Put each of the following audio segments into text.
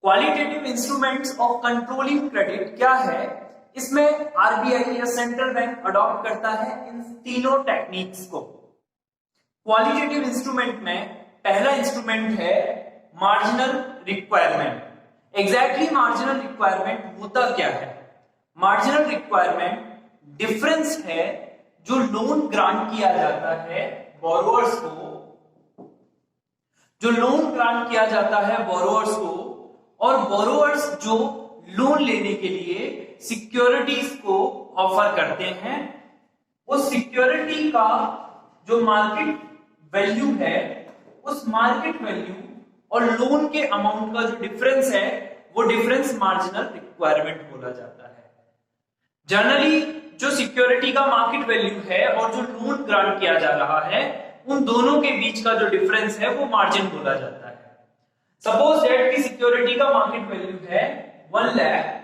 Qualitative instruments of controlling credit क्या है? इसमें आरबीआई या सेंट्रल बैंक अडॉप्ट करता है इन तीनों टेक्निक्स को। क्वालिटेटिव इंस्ट्रूमेंट में पहला इंस्ट्रूमेंट है marginal requirement. Exactly marginal requirement होता क्या है? मार्जिनल रिक्वायरमेंट डिफरेंस है जो लोन ग्रांट किया जाता है बोरोवर्स को, जो लोन ग्रांट किया जाता है बोरोवर्स को, और बोरोवर्स जो लोन लेने के लिए सिक्योरिटीज को ऑफर करते हैं, उस सिक्योरिटी का जो मार्केट वैल्यू है, उस मार्केट वैल्यू और लोन के अमाउंट का जो डिफरेंस है, वो डिफरेंस मार्जिनल रिक्वायरमेंट बोला जाता है। जनरली जो सिक्योरिटी का मार्केट वैल्यू है और जो लोन ग्रांट किया जा रहा है, उन दोनों के बीच का जो डिफरेंस है वो मार्जिन बोला जाता है। सपोज दैट की सिक्योरिटी का मार्केट वैल्यू है 1 लाख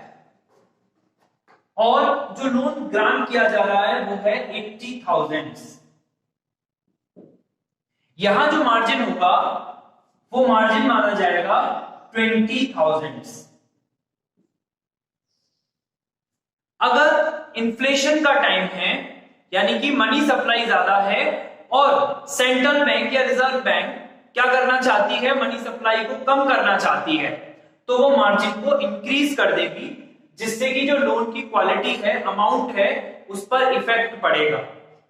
और जो लोन ग्रांट किया जा रहा है वो है 80,000। यहां जो मार्जिन होगा वो मार्जिन माना जाएगा 20,000। अगर इन्फ्लेशन का टाइम है, यानी कि मनी सप्लाई ज्यादा है और सेंट्रल बैंक या रिजर्व बैंक क्या करना चाहती है, मनी सप्लाई को कम करना चाहती है, तो वो मार्जिन को इंक्रीज कर देगी, जिससे कि जो लोन की क्वालिटी है, अमाउंट है, उस पर इफेक्ट पड़ेगा।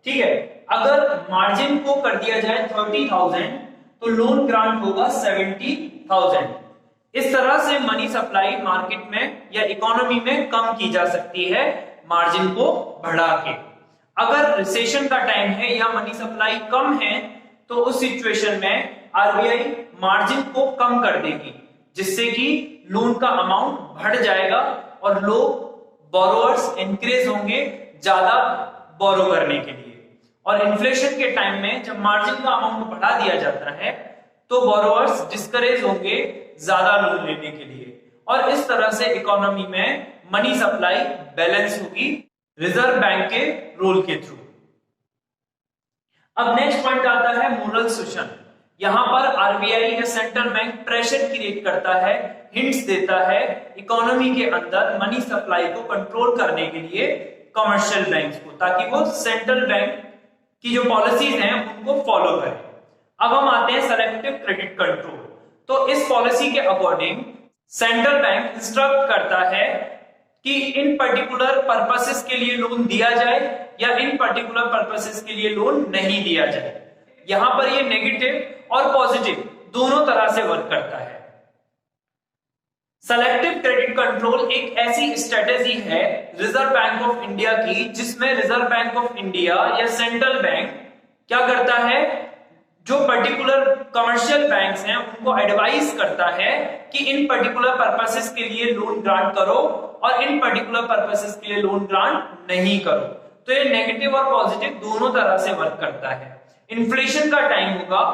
ठीक है, अगर मार्जिन को कर दिया जाए 30,000 तो लोन ग्रांट होगा 70,000। इस तरह से मनी सप्लाई मार्केट में या इकोनॉमी में कम की जा सकती है मार्जिन को बढ़ा के। अगर रिसेशन का टाइम है या मनी सप्लाई कम है, तो उस सिचुएशन में आरबीआई मार्जिन को कम कर देगी, जिससे कि लोन का अमाउंट बढ़ जाएगा और लोग बोरोवर्स एनकरेज होंगे ज्यादा बोरो करने के लिए। और इन्फ्लेशन के टाइम में जब मार्जिन का अमाउंट बढ़ा दिया जाता है तो बोरोवर्स डिस्करेज होंगे ज्यादा लोन लेने के लिए, और इस तरह से इकोनॉमी में मनी सप्लाई बैलेंस होगी रिजर्व बैंक के रोल के थ्रू। अब नेक्स्ट पॉइंट आता है मोरल सुशन। यहां पर आरबीआई या सेंट्रल बैंक प्रेशर क्रिएट करता है, हिंट्स देता है इकोनॉमी के अंदर मनी सप्लाई को कंट्रोल करने के लिए कमर्शियल बैंक्स को, ताकि वो सेंट्रल बैंक की जो पॉलिसीज हैं उनको फॉलो करें। अब हम आते हैं सेलेक्टिव क्रेडिट कंट्रोल। तो इस पॉलिसी के अकॉर्डिंग सेंट्रल बैंक इंस्ट्रक्ट करता है कि इन पर्टिकुलर पर्पसेस के लिए लोन दिया जाए या इन पर्टिकुलर पर्पसेस के लिए लोन नहीं दिया जाए। यहां पर ये नेगेटिव और पॉजिटिव दोनों तरह से वर्क करता है। सेलेक्टिव क्रेडिट कंट्रोल एक ऐसी स्ट्रेटेजी है रिजर्व बैंक ऑफ इंडिया की, जिसमें रिजर्व बैंक ऑफ इंडिया या सेंट्रल बैंक क्या करता है, जो पर्टिकुलर कमर्शियल बैंक्स हैं उनको एडवाइस करता है कि इन पर्टिकुलर पर्पसेस के लिए लोन ग्रांट करो और इन पर्टिकुलर पर्पसेस के लिए लोन ग्रांट नहीं करो। तो ये नेगेटिव और पॉजिटिव दोनों तरह से वर्क करता है। इन्फ्लेशन का टाइम होगा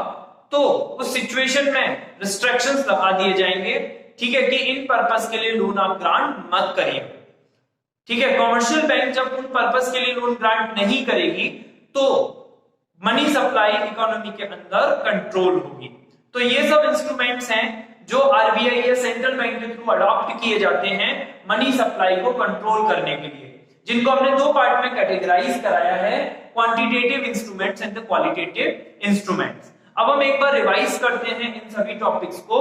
तो उस सिचुएशन में रिस्ट्रिक्शंस लगा दिए जाएंगे, ठीक है, कि इन पर्पस के लिए लोन आप ग्रांट मत करिए। ठीक है, कमर्शियल बैंक जब उन पर्पस के लिए लोन ग्रांट नहीं करेगी तो मनी सप्लाई इकोनॉमी के अंदर कंट्रोल होगी। तो ये सब इंस्ट्रूमेंट्स हैं जो आरबीआई या सेंट्रल बैंक के थ्रू अडॉप्ट किए जाते हैं मनी सप्लाई को कंट्रोल करने के लिए, जिनको हमने दो पार्ट में कैटेगराइज कराया है, quantitative instruments and the qualitative instruments. अब हम एक बार रिवाइज करते हैं इन सभी टॉपिक्स को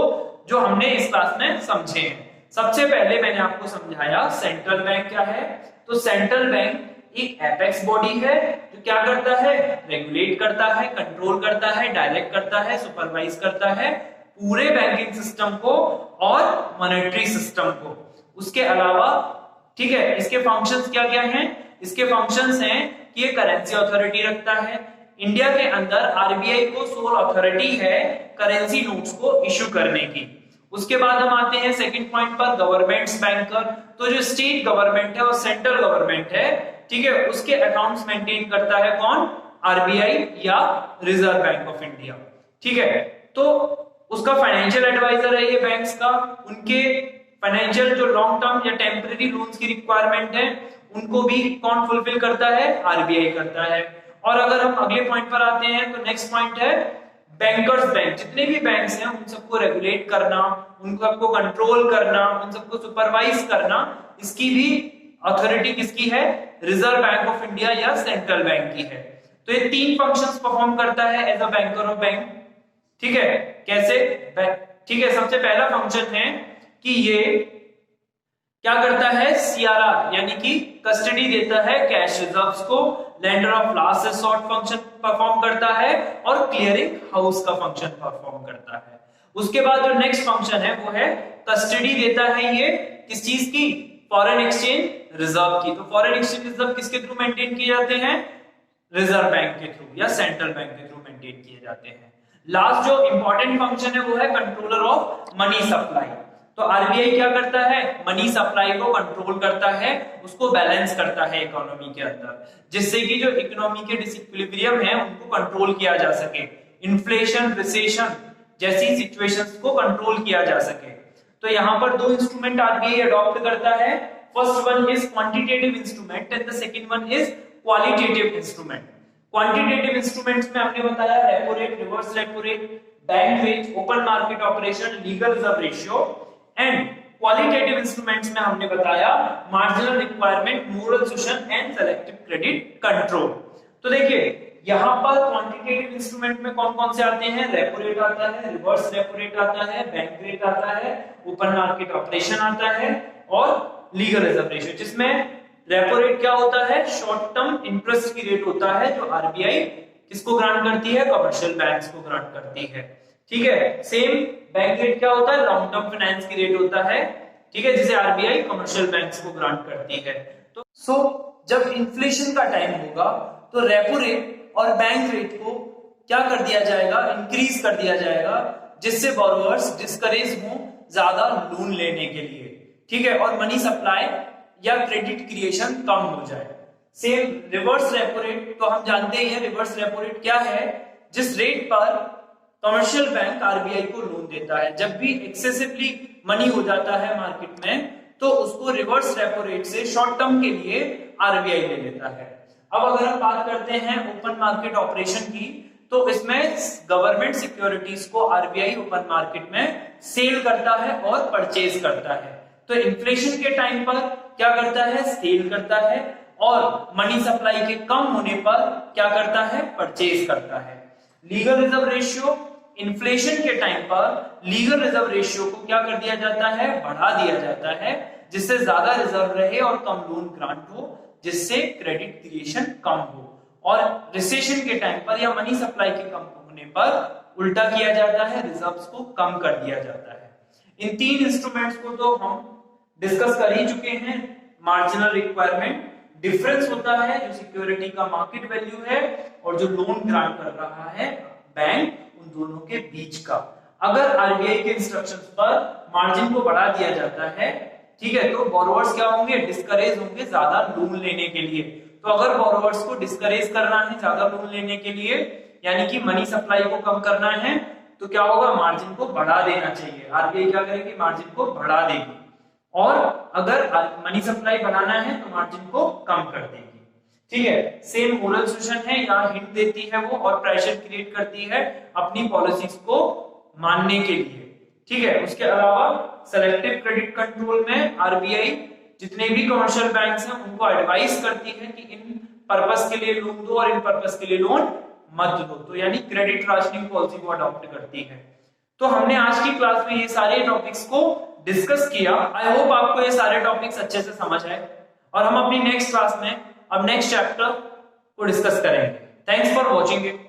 जो हमने इस क्लास में समझे हैं। सबसे पहले मैंने आपको समझाया सेंट्रल बैंक क्या है। तो सेंट्रल बैंक एक एपेक्स बॉडी है जो क्या करता है, रेगुलेट करता है, कंट्रोल करता है, डायरेक्ट करता है, सुपरवाइज करता है पूरे बैंकिंग सिस्टम को और मॉनेटरी सिस्टम को। उसके अलावा, ठीक है, इसके फंक्शंस क्या क्या हैं? इसके फंक्शंस हैं कि ये करेंसी अथॉरिटी रखता है। इंडिया के अंदर आरबीआई को सोल अथॉरिटी है करेंसी नोट्स को इशू करने की। उसके बाद हम आते हैं सेकंड पॉइंट पर, गवर्नमेंट्स बैंकर। तो जो स्टेट गवर्नमेंट है और सेंट्रल गवर्नमेंट है, ठीक है, उसके अकाउंट्स मेंटेन करता है कौन? आरबीआई या रिजर्व बैंक ऑफ इंडिया। ठीक है, तो उसका फाइनेंशियल एडवाइजर है ये बैंक्स का। उनके फाइनेंशियल जो लॉन्ग टर्म या टेम्परेरी लोन्स की रिक्वायरमेंट है उनको भी कौन फुलफिल करता है? आरबीआई करता है। और अगर हम अगले पॉइंट पर आते हैं तो नेक्स्ट पॉइंट है बैंकर्स बैंक। जितने भी बैंक्स हैं उन सबको रेगुलेट करना, उन सबको कंट्रोल करना, उन सबको सुपरवाइज करना, इसकी भी अथॉरिटी किसकी है? रिजर्व बैंक ऑफ इंडिया या सेंट्रल बैंक की है। तो ये 3 फंक्शंस परफॉर्म करता है as a banker of bank. ठीक है, कैसे? ठीक है, सबसे पहला फंक्शन है कि ये क्या करता है? सीआरआर यानी कि कस्टडी देता है कैश रिजर्व्स को, lender of last resort function perform करता है और क्लियरिंग हाउस का फंक्शन परफॉर्म करता है। उसके बाद जो नेक्स्ट फंक्शन है वो है कस्टडी देता है ये किस चीज की? फॉरेन एक्सचेंज रिजर्व की। तो फॉरेन एक्सचेंज रिजर्व किसके थ्रू मेंटेन किए जाते हैं? रिजर्व बैंक के थ्रू या सेंट्रल बैंक के थ्रू मेंटेन किए जाते हैं। लास्ट जो इंपॉर्टेंट फंक्शन है वो है कंट्रोलर ऑफ मनी सप्लाई। तो आरबीआई क्या करता है? मनी सप्लाई को कंट्रोल करता है, उसको बैलेंस करता है इकोनॉमी के अंदर, जिससे कि जो इकोनॉमी के डिसइक्विलिब्रियम है उनको कंट्रोल किया जा सके, इन्फ्लेशन, रिसेशन जैसी सिचुएशंस को कंट्रोल किया जा सके। तो यहाँ पर 2 इंस्ट्रूमेंट आरबीआई अडॉप्ट करता है। First one is quantitative instrument and the second one is qualitative instrument. Quantitative instruments में हमने बताया repo rate, reverse repo rate, bank rate, open market operation, legal reserve ratio. And qualitative instruments में हमने बताया marginal requirement, moral Sushan and selective credit control. तो देखिए यहाँ पर क्वांटिटेटिव इंस्ट्रूमेंट में कौन कौन से आते हैं? रेपो रेट आता है, रिवर्स रेपो रेट आता है, बैंक रेट आता है, ओपन मार्केट ऑपरेशन आता है और लीगल रिजर्व रेशियो, जिसमें रेपो रेट क्या होता है? शॉर्ट टर्म इंटरेस्ट की रेट होता है जो आरबीआई किसको ग्रांट करती है? कमर्शियल बैंक्स को ग्रांट करती है। ठीक है, सेम बैंक रेट क्या होता है? लॉन्ग टर्म फाइनेंस की रेट होता है, ठीक है, जिसे आरबीआई कमर्शियल बैंक्स को ग्रांट करती है। तो जब इन्फ्लेशन का टाइम होगा तो रेपो रेट और बैंक रेट को क्या कर दिया जाएगा? इंक्रीज कर दिया जाएगा, जिससे बोरोवर्स डिस्करेज हो ज्यादा लोन लेने के लिए। ठीक है, और मनी सप्लाई या क्रेडिट क्रिएशन कम हो जाए। सेम रिवर्स रेपो रेट तो हम जानते ही हैं, रिवर्स रेपो रेट क्या है? जिस रेट पर कमर्शियल बैंक आरबीआई को लोन देता है, जब भी एक्सेसिवली मनी हो जाता है मार्केट में तो उसको रिवर्स रेपो रेट से शॉर्ट टर्म के लिए आरबीआई ले लेता है। अब अगर हम बात करते हैं ओपन मार्केट ऑपरेशन की, तो इसमें गवर्नमेंट सिक्योरिटीज को आरबीआई ओपन मार्केट में सेल करता है और परचेज करता है। तो इन्फ्लेशन के टाइम पर क्या करता है? सेल करता है, और मनी सप्लाई के कम होने पर क्या करता है? परचेज करता है। लीगल रिजर्व रेशियो, इन्फ्लेशन के टाइम पर लीगल रिजर्व रेशियो को क्या कर दिया जाता है? बढ़ा दिया जाता है, जिससे ज्यादा रिजर्व रहे और कम लोन ग्रांट हो, जिससे क्रेडिट क्रिएशन कम हो। और रिसेशन के टाइम पर या मनी सप्लाई के कम होने पर उल्टा किया जाता है, रिजर्व्स को कम कर दिया जाता है। इन 3 इंस्ट्रूमेंट्स को तो हम डिस्कस कर ही चुके हैं। मार्जिनल रिक्वायरमेंट डिफरेंस होता है जो सिक्योरिटी का मार्केट वैल्यू है और जो लोन ग्रांट कर रहा है बैंक, उन दोनों के बीच का। अगर आरबीआई के इंस्ट्रक्शंस पर मार्जिन को बढ़ा दिया जाता है, ठीक है, तो बोरोवर्स क्या होंगे? डिस्करेज होंगे ज्यादा लोन लेने के लिए। तो अगर बोरोवर्स को डिस्करेज करना है ज्यादा लोन लेने के लिए, यानी कि मनी सप्लाई को कम करना है, तो क्या होगा? मार्जिन को बढ़ा देना चाहिए। आरबीआई क्या करेगी? मार्जिन को बढ़ा देगी। और अगर मनी सप्लाई बढ़ाना है तो मार्जिन को कम कर देगी। ठीक है, सेम मोरल सुशन है, यहाँ हिंट देती है वो और प्रेशर क्रिएट करती है अपनी पॉलिसीज को मानने के लिए। ठीक है, उसके अलावा सेलेक्टिव क्रेडिट कंट्रोल में आरबीआई जितने भी कमर्शियल बैंक्स हैं उनको एडवाइस करती है कि इन पर्पस के लिए लोन दो और इन पर्पस के लिए लोन मत दो। तो यानी क्रेडिट राशनिंग पॉलिसी को अडॉप्ट करती है। तो हमने आज की क्लास में ये सारे टॉपिक्स को डिस्कस किया। आई होप आपको ये सारे टॉपिक्स अच्छे से समझ आए और हम अपनी नेक्स्ट क्लास में अब नेक्स्ट चैप्टर को डिस्कस करेंगे। Thanks for watching it.